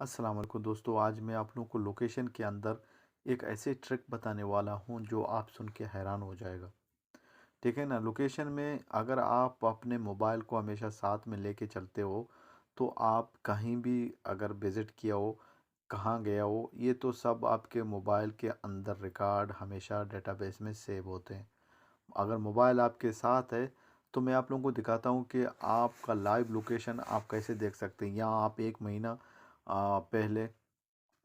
अस्सलाम वालेकुम दोस्तों। आज मैं आप लोगों को लोकेशन के अंदर एक ऐसे ट्रिक बताने वाला हूं जो आप सुन के हैरान हो जाएगा। ठीक है ना। लोकेशन में अगर आप अपने मोबाइल को हमेशा साथ में लेके चलते हो तो आप कहीं भी अगर विज़िट किया हो, कहाँ गया हो, ये तो सब आपके मोबाइल के अंदर रिकॉर्ड हमेशा डेटाबेस में सेव होते हैं। अगर मोबाइल आपके साथ है तो मैं आप लोगों को दिखाता हूँ कि आपका लाइव लोकेशन आप कैसे देख सकते हैं। या आप एक महीना पहले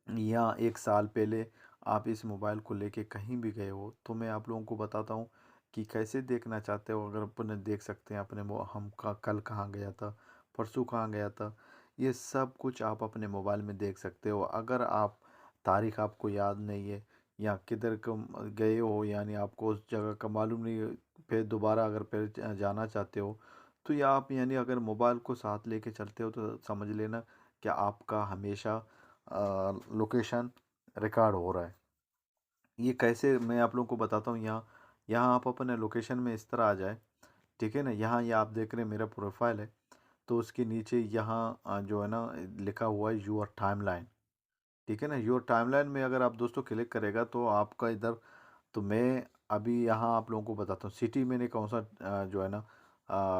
या एक साल पहले आप इस मोबाइल को लेके कहीं भी गए हो तो मैं आप लोगों को बताता हूँ कि कैसे देखना चाहते हो। अगर अपने देख सकते हैं अपने हम का कल कहाँ गया था, परसों कहाँ गया था, ये सब कुछ आप अपने मोबाइल में देख सकते हो। अगर आप तारीख आपको याद नहीं है या किधर गए हो, यानी आपको उस जगह का मालूम नहीं है, फिर दोबारा अगर फिर जाना चाहते हो तो या आप यानी अगर मोबाइल को साथ लेके चलते हो तो समझ लेना कि आपका हमेशा लोकेशन रिकॉर्ड हो रहा है। ये कैसे मैं आप लोगों को बताता हूँ। यहाँ यहाँ आप अपने लोकेशन में इस तरह आ जाए। ठीक है ना। यहाँ ये आप देख रहे हैं मेरा प्रोफाइल है, तो उसके नीचे यहाँ जो है ना लिखा हुआ है यूर टाइमलाइन। ठीक है ना। यूर टाइमलाइन में अगर आप दोस्तों क्लिक करेगा तो आपका इधर, तो मैं अभी यहाँ आप लोगों को बताता हूँ सिटी मैंने कौन सा जो है ना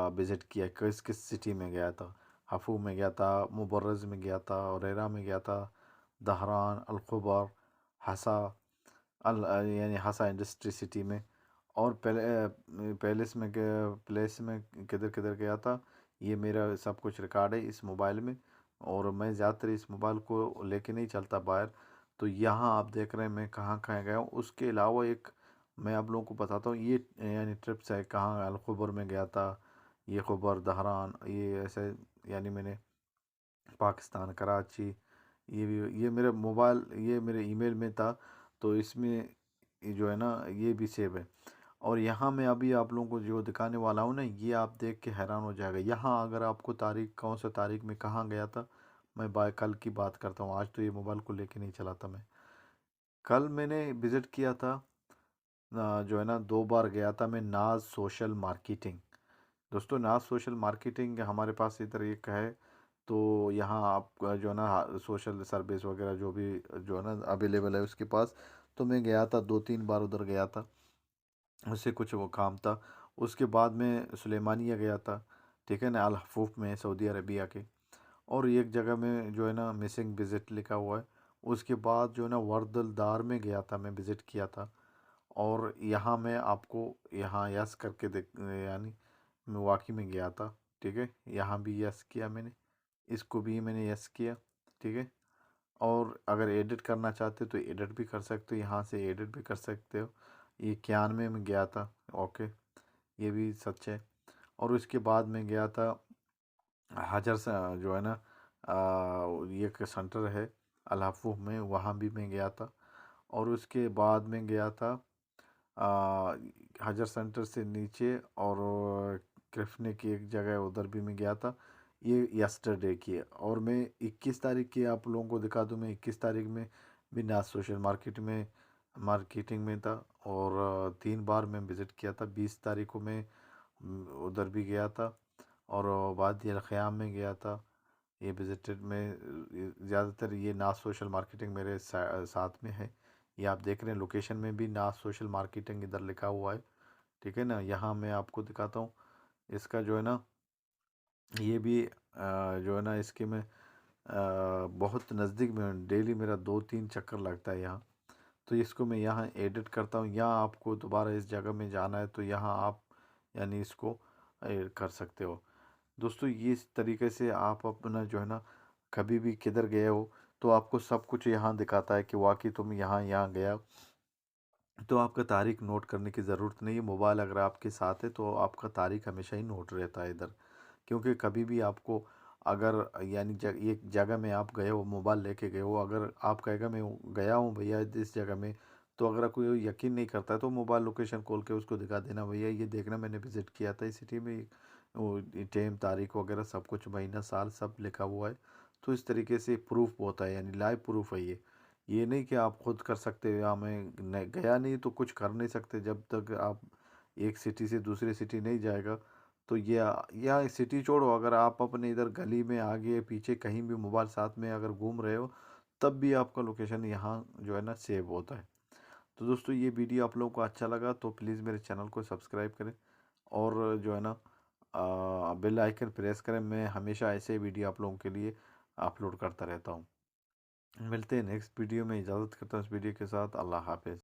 विज़िट किया, किस किस सिटी में गया था। हफू में गया था, मुबर्रज़ में गया था, औरेरा में गया था, दहरान, अलखुबर, हसा, यानी हसा इंडस्ट्री सिटी में, और पैलेस में प्लेस में किधर किधर गया था। ये मेरा सब कुछ रिकॉर्ड है इस मोबाइल में। और मैं ज़्यादातर इस मोबाइल को लेके नहीं चलता बाहर। तो यहाँ आप देख रहे हैं मैं कहाँ कहाँ गया हूँ। उसके अलावा एक मैं आप लोगों को बताता हूँ ये यानी ट्रिप्स है। कहाँ अलखुबर में गया था, ये खबर दहरान, ये ऐसे यानी मैंने पाकिस्तान कराची, ये मेरे मोबाइल, ये मेरे ईमेल में था, तो इसमें ये जो है ना ये भी सेव है। और यहाँ मैं अभी आप लोगों को जो दिखाने वाला हूँ ना, ये आप देख के हैरान हो जाएगा। यहाँ अगर आपको तारीख कौन सा तारीख में कहाँ गया था, मैं बाय कल की बात करता हूँ, आज तो ये मोबाइल को लेके नहीं चला था मैं। कल मैंने विज़िट किया था जो है ना 2 बार गया था मैं नाज सोशल मार्केटिंग। दोस्तों नाज सोशल मार्केटिंग हमारे पास इधर एक है। तो यहाँ आप जो है ना सोशल सर्विस वगैरह जो भी जो है ना अवेलेबल है उसके पास। तो मैं गया था 2-3 बार उधर गया था, उससे कुछ वो काम था। उसके बाद में सुलेमानिया गया था। ठीक है ना, अल हफूफ में सऊदी अरबिया के। और एक जगह में जो है ना मिसिंग विज़िट लिखा हुआ है। उसके बाद जो है ना वर्दल दार में गया था, मैं विज़िट किया था। और यहाँ मैं आपको यहाँ यस करके देख, यानी मिल्वाकी में गया था। ठीक है, यहाँ भी यस किया मैंने, इसको भी मैंने यस किया। ठीक है। और अगर एडिट करना चाहते हो तो एडिट भी कर सकते हो, यहाँ से एडिट भी कर सकते हो। ये क्यानवे में गया था। ओके, ये भी सच है। और उसके बाद में गया था हजर से जो है ना ये एक सेंटर है अल हफूफ में, वहाँ भी मैं गया था। और उसके बाद में गया था आ, हजर सेंटर से नीचे, और क्रिफने की एक जगह है उधर भी मैं गया था। ये यस्टरडे की है। और मैं 21 तारीख की आप लोगों को दिखा दूँ। मैं 21 तारीख में भी नाज सोशल मार्केटिंग में था। और 3 बार मैं विज़िट किया था। 20 तारीख को मैं उधर भी गया था। और वादी अल ख़याम में गया था। ये विजिटेड में ज़्यादातर ये नाज सोशल मार्केटिंग मेरे साथ में है। ये आप देख रहे हैं लोकेशन में भी नाज सोशल मार्केटिंग इधर लिखा हुआ है। ठीक है ना। यहाँ मैं आपको दिखाता हूँ इसका जो है ना, ये भी जो है ना इसके में बहुत नज़दीक में डेली मेरा 2-3 चक्कर लगता है यहाँ। तो इसको मैं यहाँ एडिट करता हूँ। यहाँ आपको दोबारा इस जगह में जाना है तो यहाँ आप यानी इसको कर सकते हो। दोस्तों ये इस तरीके से आप अपना जो है ना कभी भी किधर गए हो तो आपको सब कुछ यहाँ दिखाता है कि वाकई तुम यहाँ यहाँ गया। तो आपका तारीख नोट करने की ज़रूरत नहीं है। मोबाइल अगर आपके साथ है तो आपका तारीख हमेशा ही नोट रहता है इधर। क्योंकि कभी भी आपको अगर यानी एक जगह में आप गए हो, मोबाइल लेके गए हो, अगर आप कहेगा मैं गया हूँ भैया इस जगह में, तो अगर कोई यकीन नहीं करता है तो मोबाइल लोकेशन खोल के उसको दिखा देना, भैया ये देखना मैंने विज़िट किया था इस सिटी में, वो टाइम तारीख वगैरह सब कुछ महीना साल सब लिखा हुआ है। तो इस तरीके से प्रूफ होता है, यानी लाइव प्रूफ है ये नहीं कि आप खुद कर सकते हो या मैं गया नहीं तो कुछ कर नहीं सकते। जब तक आप एक सिटी से दूसरी सिटी नहीं जाएगा तो ये या सिटी छोड़ो, अगर आप अपने इधर गली में आगे पीछे कहीं भी मोबाइल साथ में अगर घूम रहे हो, तब भी आपका लोकेशन यहाँ जो है ना सेव होता है। तो दोस्तों ये वीडियो आप लोगों को अच्छा लगा तो प्लीज़ मेरे चैनल को सब्सक्राइब करें और जो है ना बेल आइकन प्रेस करें। मैं हमेशा ऐसे वीडियो आप लोगों के लिए अपलोड करता रहता हूँ। मिलते हैं नेक्स्ट वीडियो में। इजाज़त करता हूँ इस वीडियो के साथ। अल्लाह हाफ़िज़।